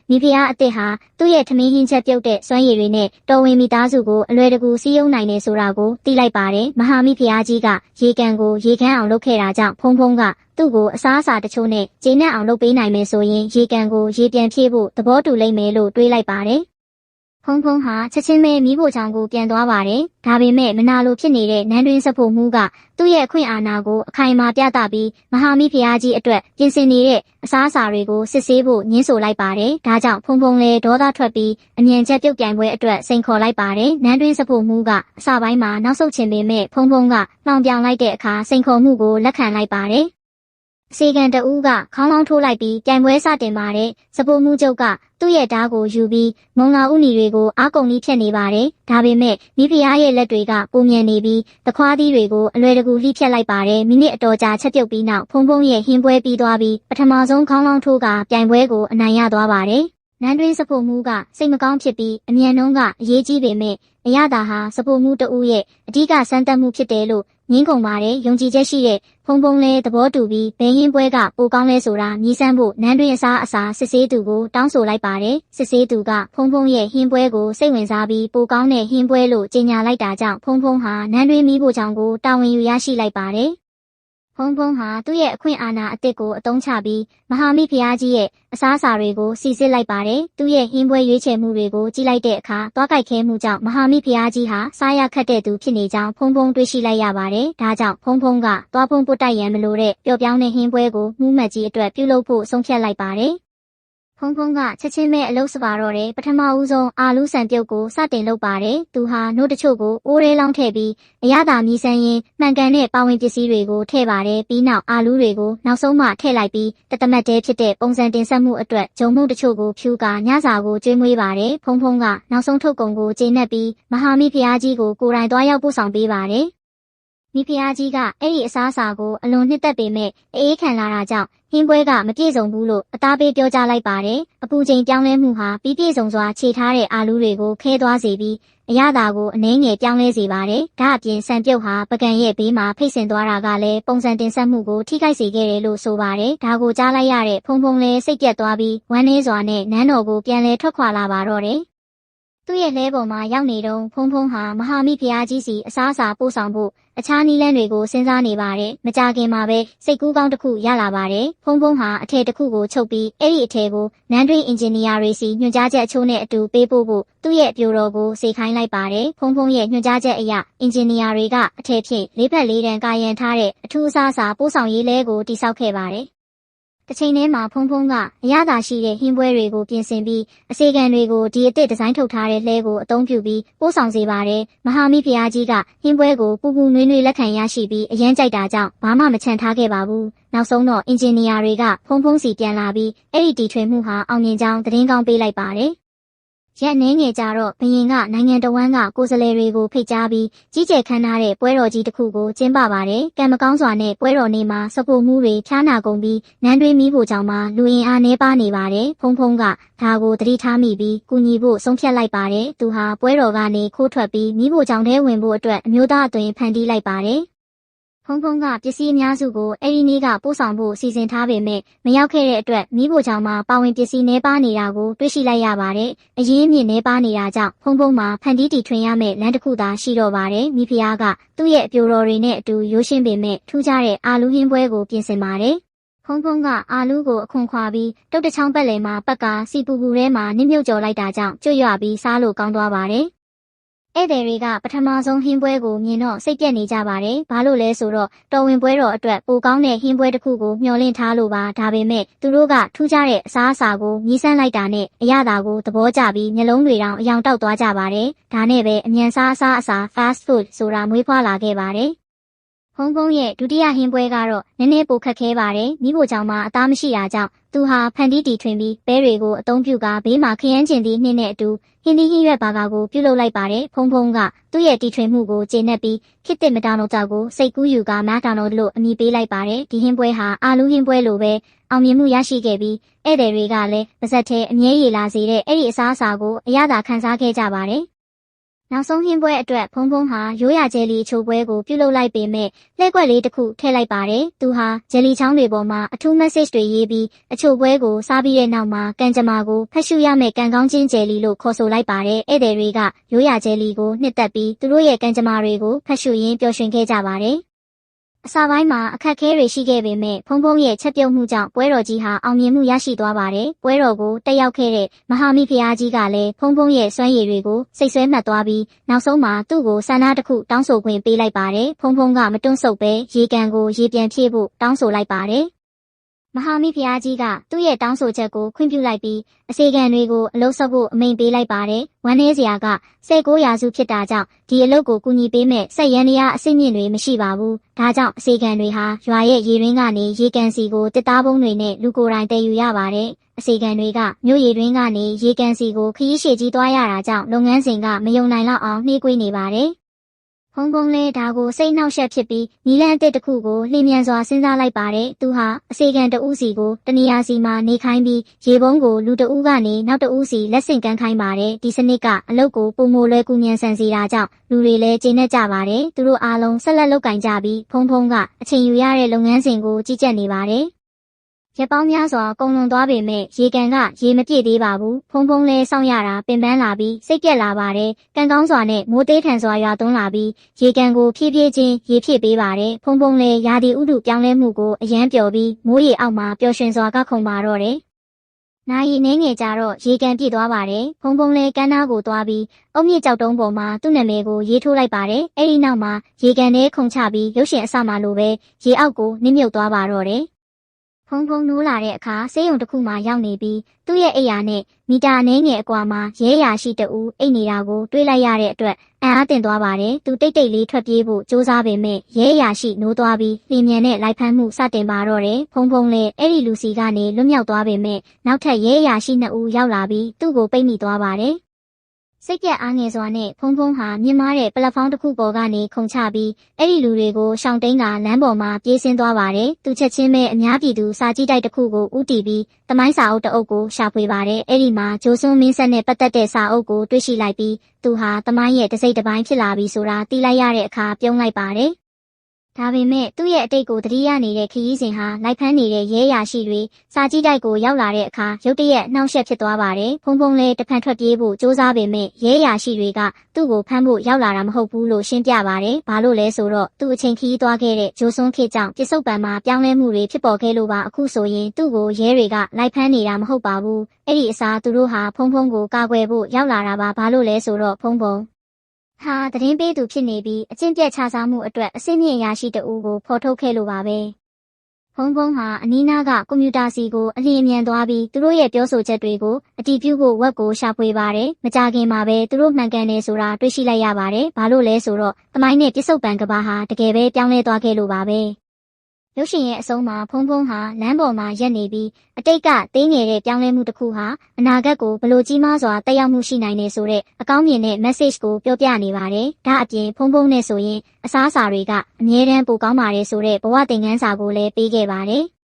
မိဖုရားအသစ်ဟာသူ့ရဲ့ထမင်းဟင်းချက်ပြုတ်တဲ့စွမ်းရည်တွေနဲ့တော်ဝင်မိသားစုကိုအလွယ်တကူစည်းရုံးနိုင်တယ်ဆိုတာကိုသိလိုက်ပါတယ်မဟာမိဖုရားကြီးကရေကန်ကိုရေခမ်းအောင်လုပ်ခဲ့တာကြောင့်ဖုံဖုံကသူ့ကိုအစားအစာတချို့နဲ့ကျေနပ်အောင်လုပ်ပေးနိုင်မယ်ဆိုရင်ရေကန်ကိုရေပြန်ဖြည့်ဖို့သဘောတူလိမ့်မယ်လို့တွေးလိုက်ပါတယ်ဖုံဖုံဟာချက်ချင်းပဲမိဖို့ချောင်းကိုပြန်သွားပါတယ်ဒါပေမဲ့မနာလိုဖြစ်နေတဲ့နန်းတွင်းစဖို့မှုကသူ့ရဲ့အခွင့်အာဏာကိုအခိုင်အမာပြသပြီးမဟာမိဖုရားကြီးအတွက်ပြင်ဆင်နေတဲ့အစားအစာတွေကိုစစ်ဆေးဖို့ညှင်းဆိုလိုက်ပါတယ်ဒါကြောင့်ဖုံဖုံလည်းဒေါသထွက်ပြီးအမြန်ချက်ပြုတ်ပြိုင်ပွဲအတွက်စိန်ခေါ်လိုက်ပါတယ်နန်းတွင်းစဖို့မှုကအစပိုင်းမှာနောက်ဆုတ်ချင်ပေမဲ့ဖုံဖုံကနှောင်ပြောင်လိုက်တဲ့အခါစိန်ခေါ်မှုကိုလက်ခံလိုက်ပါတယ်အစီကံတဦးကခေါင်းလောင်းထိုးလိုက်ပြီးပြိုင်ပွဲစတင်ပါတယ်စပိုမှုချုပ်ကသူ့ရဲ့ဓာတ်ကိုယူပြီးမုံလာဥနီတွေကိုအားကုန်ပြီးဖြတ်နေပါတယ်ဒါပေမဲ့မိဖုရားရဲ့လက်တွေကပုံမြန်နေပြီးသခွားသီးတွေကိုအလွယ်တကူလှိဖြတ်လိုက်ပါတယ်မိနစ်အတော်ကြာချက်ပြုတ်ပြီးနောက်ဖုံဖုံရဲ့ဟင်းပွဲပြီးသွားပြီးပထမဆုံးခေါင်းလောင်းထိုးကပြိုင်ပွဲကိုအနိုင်ရသွားပါတယ်နန်းတွင်းစဖို့မှုကစိတ်မကောင်းဖြစ်ပြီးအမြန်နှုံးကအရေးကြီးပေမဲ့အရသာဟာစဖို့မှုတဦးရဲ့အဓိကစမ်းသပ်မှုဖြစ်တယ်လို့ငင်းကုန်ပါတယ်ယုံကြည်ချက်ရှိတဲ့ဖုံဖုံလည်းသဘောတူပြီးဘယ်ဟင်းပွဲကပိုကောင်းလဲဆိုတာမြည်စမ်းဖို့နန်းတွင်းအစားစစ်ဆေးသူကိုတောင်းဆိုလိုက်ပါတယ်စစ်ဆေးသူကဖုံဖုံရဲ့ဟင်းပွဲကိုစိတ်ဝင်စားပြီးပိုကောင်းတဲ့ဟင်းပွဲလို့ကြေညာလိုက်တာကြောင့်ဖုံဖုံဟာနန်းတွင်းမိဖို့ချောင်းကိုတာဝန်ယူရရှိလိုက်ပါတယ်ဖုံဖုံဟာသူ့ရဲ့အခွင့်အာဏာအသစ်ကိုအသုံးချပြီးမဟာမိဖုရားကြီးရဲ့အစားအစာတွေကိုစီစစ်လိုက်ပါတယ်။သူ့ရဲ့ဟင်းပွဲရွေးချယ်မှုတွေကိုကြည့်လိုက်တဲ့အခါသွားကြိုက်ခဲမှုကြောင့်မဟာမိဖုရားကြီးဟာစားရခက်တဲ့သူဖြစ်နေကြောင်းဖုံဖုံတွေးရှိလိုက်ရပါတယ်။ဒါကြောင့်ဖုံဖုံကသွားဖုံးပုတ်တိုက်ရန်မလိုတဲ့ပျော့ပြောင်းတဲ့ဟင်းပွဲကိုမှုမှတ်ကြီးအတွက်ပြုလုပ်ဖို့ဆုံးဖြတ်လိုက်ပါတယ်။ဖုံဖုံကချက်ချင်းပဲအလုပ်စပါတော့တယ်ပထမဦးဆုံးအာလူးဆန်ပြုတ်ကိုစတင်လုပ်ပါတယ်သူဟာနှုတ်တချို့ကိုအိုးရဲလောင်းထည့်ပြီးအရသာမြည်ဆန်းရင်မှန်ကန်တဲ့ပါဝင်ပစ္စည်းတွေကိုထည့်ပါတယ်ပြီးနောက်အာလူးတွေကိုနောက်ဆုံးမှထည့်လိုက်ပြီးတသမတ်တဲဖြစ်တဲ့ပုံစံတင်ဆက်မှုအတွက်ဂျုံမှုတချို့ကိုဖြူကာညစာကိုကျွေးမွေးပါတယ်ဖုံဖုံကနောက်ဆုံးထုတ်ကုန်ကိုကျေနပ်ပြီးမဟာမိဖုရားကြီးကိုကိုယ်တိုင်သွားရောက်ပို့ဆောင်ပေးပါတယ်မိဖုရားကြီးကအဲ့ဒီအစားအစာကိုအလွန်နှစ်သက်ပေမဲ့အေးခံလာတာကြောင့်ဟင်းပွဲကမပြည့်စုံဘူးလို့အသားပေးပြောကြားလိုက်ပါတယ်။အပူချိန်ပြောင်းလဲမှုဟာပြီးပြည့်စုံစွာခြေထားတဲ့အာလူးတွေကိုခဲသွားစေပြီးအရသာကိုအနှဲငယ်ပြောင်းလဲစေပါတယ်။ဒါအပြင်ဆန်ပြုတ်ဟာပကံရဲ့ဘေးမှာဖိတ်ဆင်သွားတာကလည်းပုံစံတင်ဆက်မှုကိုထိခိုက်စေခဲ့တယ်လို့ဆိုပါတယ်။ဒါကိုကြားလိုက်ရတဲ့ဖုံဖုံလည်းစိတ်ပြတ်သွားပြီးဝမ်းနည်းစွာနဲ့နန်းတော်ကိုပြန်လဲထွက်ခွာလာပါတော့တယ်။သူ့ရဲ့လဲပေါ်မှာရောက်နေတော့ဖုံဖုံဟာမဟာမိဖုရားကြီးစီအစားအစာပို့ဆောင်ဖို့အခြားနည်းလမ်းတွေကိုစဉ်းစားနေပါတယ်။မကြခင်မှာပဲစိတ်ကူးကောင်းတစ်ခုရလာပါတယ်။ဖုံဖုံဟာအထည်တစ်ခုကိုချုပ်ပြီးအဲ့ဒီအထည်ကိုနန်းတွင်းအင်ဂျင်နီယာတွေစီညွှန်ကြားချက်အချို့နဲ့အတူပေးပို့ဖို့သူ့ရဲ့ပြိုတော်ကိုစေခိုင်းလိုက်ပါတယ်။ဖုံဖုံရဲ့ညွှန်ကြားချက်အရအင်ဂျင်နီယာတွေကအထည်ဖြင့်လေးဖက်လေးတန်ကာရန်ထားတဲ့အထူးအစားအစာပို့ဆောင်ရေးလဲကိုတိစောက်ခဲ့ပါတယ်။တစ်ချိန်တည်းမှာဖုံဖုံကအရသာရှိတဲ့ဟင်းပွဲတွေကိုပြင်ဆင်ပြီးအစေခံတွေကိုဒီအသစ်ဒီဇိုင်းထုတ်ထားတဲ့လှဲကိုအသုံးပြုပြီးပို့ဆောင်စေပါတယ်။မဟာမိဖုရားကြီးကဟင်းပွဲကိုပူပူနွေးနွေးလက်ခံရရှိပြီးအရန်ကြိုက်တာကြောင့်ဘာမှမချန်ထားခဲ့ပါဘူး။နောက်ဆုံးတော့အင်ဂျင်နီယာတွေကဖုံဖုံစီပြန်လာပြီးအဲ့ဒီတီထွင်မှုဟာအောင်မြင်ကြောင်းသတင်းကောင်းပေးလိုက်ပါတယ်။ရက်နှင်းငယ်ကြတော့ဘရင်ကနိုင်ငံတော်ဝန်ကကိုယ်စားလှယ်တွေကိုဖိတ်ကြားပြီးကြီးကျယ်ခမ်းနားတဲ့ပွဲတော်ကြီးတစ်ခုကိုကျင်းပပါတယ်။ကံမကောင်းစွာနဲ့ပွဲတော်နေ့မှာစပိုမှုတွေဖျားနာကုန်ပြီးနန်းတွင်းမီးဖို့ကြောင့်မှလူအင်အားနှဲပါနေပါတယ်။ဖုံဖုံကဒါကိုသတိထားမိပြီးကူညီဖို့ဆုံးဖြတ်လိုက်ပါတယ်။သူဟာပွဲတော်ကနေခိုးထွက်ပြီးမီးဖို့ကြောင့်ထဲဝင်ဖို့အတွက်အမျိုးသားအသွင်ဖန်တီးလိုက်ပါတယ်။ဖုံဖုံကပစ္စည်းအများစုကိုအဲ့ဒီနေ့ကပို့ဆောင်ဖို့စီစဉ်ထားပေမဲ့မရောက်ခဲ့တဲ့အတွက်မိဖို့ကြောင့်မှပါဝင်ပစ္စည်းနှဲပါနေတာကိုတွေ့ရှိလိုက်ရပါတယ်။အရင်းအမြစ်နှဲပါနေတာကြောင့်ဖုံဖုံမှာဖန်တီးတီထွင်ရမယ့်လမ်းတစ်ခုသာရှိတော့ပါတယ်။မိဖုရားကသူ့ရဲ့အပြိုတော်တွေနဲ့အတူရိုးရှင်းပေမဲ့ထူးခြားတဲ့အာလူးဟင်းပွဲကိုပြင်ဆင်ပါတယ်။ဖုံဖုံကအာလူးကိုအခွန်ခွာပြီးတုတ်တချောင်းပတ်လည်မှာပက်ကစီပူပူထဲမှာနစ်မြုပ်ကျော်လိုက်တာကြောင့်ကျွတ်ရွပြီးစားလို့ကောင်းသွားပါတယ်။ဧည့်သည်တွေကပထမဆုံးဟင်းပွဲကိုမြင်တော့စိတ်ပြက်နေကြပါတယ်။ဘာလို့လဲဆိုတော့တော်ဝင်ပွဲတော်အတွက်ပိုကောင်းတဲ့ဟင်းပွဲတစ်ခုကိုမျှော်လင့်ထားလို့ပါ။ဒါပေမဲ့သူတို့ကထူးခြားတဲ့အစားအစာကိုမြည်ဆန်းလိုက်တာနဲ့အရသာကိုသဘောကျပြီးမျက်လုံးတွေတောင်အယောင်တောက်သွားကြပါတယ်။ဒါနဲ့ပဲအမြန်စားအစားအစာ fast food ဆိုတာမွေးဖွားလာခဲ့ပါတယ်။ဖုံဖုံရဲ့ဒုတိယဟင်းပွဲကတော့နည်းနည်းပိုခက်ခဲပါတယ်။မိဖို့ကြောင့်မှအသားမရှိတာကြောင့်သူဟာဖန်တီးတီထွင်ပြီးပဲတွေကိုအသုံးပြုကာဘေးမှာခရမ်းကျင်သည့်နှင်းနဲ့အတူဟင်းသီးဟင်းရွက်ဘာကာကိုပြုလုပ်လိုက်ပါတယ်။ဖုံဖုံကသူ့ရဲ့တီထွင်မှုကိုကျေနပ်ပြီးခေတ်သစ်မက်ဒါနိုကြောက်ကိုစိတ်ကူးယူကာမက်ဒါနိုလို့အမည်ပေးလိုက်ပါတယ်။ဒီဟင်းပွဲဟာအာလူးဟင်းပွဲလိုပဲအောင်မြင်မှုရရှိခဲ့ပြီးဧည့်သည်တွေကလည်းပါဇက်ထဲအမြဲရည်လာစေတဲ့အဲ့ဒီအစားအစာကိုအရသာခံစားခဲ့ကြပါတယ်။ နောက်ဆုံးဟင်းပွဲအတွက်ဖုံဖုံဟာရိုးရာဂျယ်လီအချိုပွဲကိုပြုလုပ်လိုက်ပေမဲ့လှည့်ကွက်လေးတစ်ခုထည့်လိုက်ပါတယ်။သူဟာဂျယ်လီချောင်းတွေပေါ်မှာအထူး message တွေရေးပြီးအချိုပွဲကိုစားပြီးတဲ့နောက်မှာကံကြမ္မာကိုဖတ်ရှုရမယ့်ကံကောင်းခြင်းဂျယ်လီလို့ခေါ်ဆိုလိုက်ပါတယ်။ဧည့်သည်တွေကရိုးရာဂျယ်လီကိုနှစ်သက်ပြီးသူတို့ရဲ့ကံကြမ္မာတွေကိုဖတ်ရှုရင်းပျော်ရွှင်ခဲ့ကြပါတယ်။အစပိုင်းမှာအခက်အခဲတွေရှိခဲ့ပေမဲ့ဖုံဖုံရဲ့ချက်ပြုတ်မှုကြောင့်ပွဲတော်ကြီးဟာအောင်မြင်မှုရရှိသွားပါတယ်။ပွဲတော်ကိုတက်ရောက်ခဲ့တဲ့မဟာမိဖုရားကြီးကလည်းဖုံဖုံရဲ့စွမ်းရည်တွေကိုစိတ်ဆွဲမှတ်သွားပြီးနောက်ဆုံးမှာသူ့ကိုဆန္ဒတစ်ခုတောင်းဆိုခွင့်ပေးလိုက်ပါတယ်။ဖုံဖုံကမတွန့်ဆုတ်ပဲရေကန်ကိုရေပြန်ဖြည့်ဖို့တောင်းဆိုလိုက်ပါတယ်။မဟာမိဖုရားကြီးကသူ့ရဲ့တောင်းဆိုချက်ကိုခွင့်ပြုလိုက်ပြီးအစေခံတွေကိုအလုပ်ဆက်ဖို့အမိန့်ပေးလိုက်ပါတယ်။ဝမ်းနည်းစရာက19ရာစုဖြစ်တာကြောင့်ဒီအလုပ်ကိုကူညီပေးမဲ့စက်ရန်တရားအစိမ့်မြင့်တွေမရှိပါဘူး။ဒါကြောင့်အစေခံတွေဟာရွာရဲ့ရေရင်းကနေရေကန်စီကိုတစ်သားပုံးတွေနဲ့လူကိုယ်တိုင်တည်ယူရပါတယ်။အစေခံတွေကမြို့ရေရင်းကနေရေကန်စီကိုခရီးရှည်ကြီးသွားရတာကြောင့်လုပ်ငန်းစဉ်ကမယုံနိုင်လောက်အောင်နှေးကွေးနေပါတယ်။ဖုံဖုံလည်းဒါကိုစိတ်နှောက်ယှက်ဖြစ်ပြီးနီလန်းအသစ်တစ်ခုကိုလျင်မြန်စွာစဉ်းစားလိုက်ပါတယ်။သူဟာအစေခံတဦးစီကိုတနေရာစီမှာနေခိုင်းပြီးရေပုံးကိုလူတဦးကနေနောက်တဦးစီလက်ဆင့်ကမ်းခိုင်းပါတယ်။ဒီစနစ်ကအလုပ်ကိုပုံမိုလွယ်ကူမြန်ဆန်စေတာကြောင့်လူတွေလည်းကျေနပ်ကြပါတယ်။သူတို့အားလုံးဆက်လက်လုပ်ကင်ကြပြီးဖုံဖုံကအချိန်ယူရတဲ့လုပ်ငန်းစဉ်ကိုကြီးကြပ်နေပါတယ်။ရက်ပေါင်းများစွာကုန်လွန်သွားပေမဲ့ရေကန်ကရေမပြည့်သေးပါဘူး။ဖုံဖုံလဲစောင့်ရတာပင်ပန်းလာပြီးစိတ်ပြက်လာပါတယ်။ကံကောင်းစွာနဲ့မိုးသေးထန်စွာရွာသွန်းလာပြီးရေကန်ကိုဖြည်းဖြည်းချင်းရေဖြည့်ပေးပါတယ်။ဖုံဖုံလဲရာသီဥတုပြောင်းလဲမှုကိုအယမ်းပျော်ပြီးမိုးရေအောက်မှာပျော်ရွှင်စွာကခုန်ပါတော့တယ်။နာရီနှင်းငယ်ကြတော့ရေကန်ပြည့်သွားပါတယ်။ဖုံဖုံလဲကမ်းနားကိုသွားပြီးအုတ်မြစ်ကြောက်တုံးပေါ်မှာသူ့နာမည်ကိုရေးထိုးလိုက်ပါတယ်။အဲဒီနောက်မှာရေကန်ထဲခုန်ချပြီးရုပ်ရှင်အစမှလိုပဲရေအောက်ကိုနစ်မြုပ်သွားပါတော့တယ်။ဖုံဖုံနိုးလာတဲ့အခါဆေးရုံတစ်ခုမှရောက်နေပြီးသူ့ရဲ့အိယာနဲ့မီတာအနည်းငယ်အကွာမှာရဲရာရှိတဦးအိတ်နေတာကိုတွေးလိုက်ရတဲ့အတွက်အံ့အားသင့်သွားပါတယ်။သူတိတ်တိတ်လေးထွက်ပြေးဖို့စူးစမ်းပေမဲ့ရဲရာရှိနိုးသွားပြီးလျင်မြန်နဲ့လိုက်ဖမ်းမှုစတင်ပါတော့တယ်။ဖုံဖုံလည်းအဲ့ဒီလူစီကနေလွတ်မြောက်သွားပေမဲ့နောက်ထပ်ရဲရာရှိ2ဦးရောက်လာပြီးသူ့ကိုပိတ်မိသွားပါတယ်။စိတ်ပြက်အားငယ်စွာနဲ့ဖုံဖုံဟာမြင့်မားတဲ့ပလက်ဖောင်းတစ်ခုပေါ်ကနေခုန်ချပြီးအဲ့ဒီလူတွေကိုရှောင်တိန်ကလမ်းပေါ်မှာပြေးဆင်းသွားပါတယ်။သူချက်ချင်းပဲအများပြည်သူစာကြည့်တိုက်တစ်ခုကိုဥတီပြီးသမိုင်းစာအုပ်တစ်အုပ်ကိုရှာဖွေပါတယ်။အဲ့ဒီမှာဂျိုဆွန်းမင်းဆက်နဲ့ပတ်သက်တဲ့စာအုပ်ကိုတွေ့ရှိလိုက်ပြီးသူဟာသမိုင်းရဲ့တစ်စိတ်တစ်ပိုင်းဖြစ်လာပြီဆိုတာသိလိုက်ရတဲ့အခါပြုံးလိုက်ပါတယ်။ဒါပေမဲ့သူ့ရဲ့အတိတ်ကိုသတိရနေတဲ့ခရီးစဉ်ဟာလိုက်ဖမ်းနေတဲ့ရဲရာရှိတွေစာကြည့်တိုက်ကိုရောက်လာတဲ့အခါရုတ်တရက်နှောင့်ယှက်ဖြစ်သွားပါတယ်။ဖုံဖုံလည်းတဖန်ထွက်ပြေးဖို့စူးစမ်းပေမဲ့ရဲရာရှိတွေကသူ့ကိုဖမ်းဖို့ရောက်လာတာမဟုတ်ဘူးလို့ရှင်းပြပါတယ်။ဘာလို့လဲဆိုတော့သူ့အချိန်ခရီးသွားခဲ့တဲ့ဂျိုဆွန်းခေတ်ကြောင့်ပြစ္ဆုတ်ပံမှာပြောင်းလဲမှုတွေဖြစ်ပေါ်ခဲ့လို့ပါအခုဆိုရင်သူ့ကိုရဲတွေကလိုက်ဖမ်းနေတာမဟုတ်ပါဘူး။အဲ့ဒီအစားသူတို့ဟာဖုံဖုံကိုကာကွယ်ဖို့ရောက်လာတာပါဘာလို့လဲဆိုတော့ဖုံဖုံဟာသတင်းပေးသူဖြစ်နေပြီးအကျင့်ပြတ်ခြစားမှုအတွက်အစိမ့်မြင့်ရာရှိတဦးကိုဖော်ထုတ်ခဲ့လို့ပါပဲ။ဖုံဖုံဟာအနီးနားကကွန်ပျူတာစီကိုအလျင်အမြန်သွားပြီးသူတို့ရဲ့ပြောဆိုချက်တွေကိုအတည်ပြုဖို့ဝက်ကိုရှာဖွေပါတယ်။မကြခင်မှာပဲသူတို့မှန်ကန်တယ်ဆိုတာတွေ့ရှိလိုက်ရပါတယ်။ဘာလို့လဲဆိုတော့သမိုင်းနဲ့ပြစ္ဆုတ်ပံကဘာဟာတကယ်ပဲပြောင်းလဲသွားခဲ့လို့ပါပဲ။ရုပ်ရှင်ရဲ့အဆုံးမှာဖုံဖုံဟာလမ်းပေါ်မှာရက်နေပြီးအတိတ်ကသေးငယ်တဲ့ပြောင်းလဲမှုတစ်ခုဟာအနာဂတ်ကိုဘလို့ကြီးမားစွာတက်ရောက်မှုရှိနိုင်နေဆိုတဲ့အကောင်းမြင်တဲ့ message ကိုပြောပြနေပါတယ်။ဒါအပြင်ဖုံဖုံနဲ့ဆိုရင်အစားအစာတွေကအမြဲတမ်းပိုကောင်းပါတယ်ဆိုတဲ့ဘဝသင်ခန်းစာကိုလည်းပေးခဲ့ပါတယ်။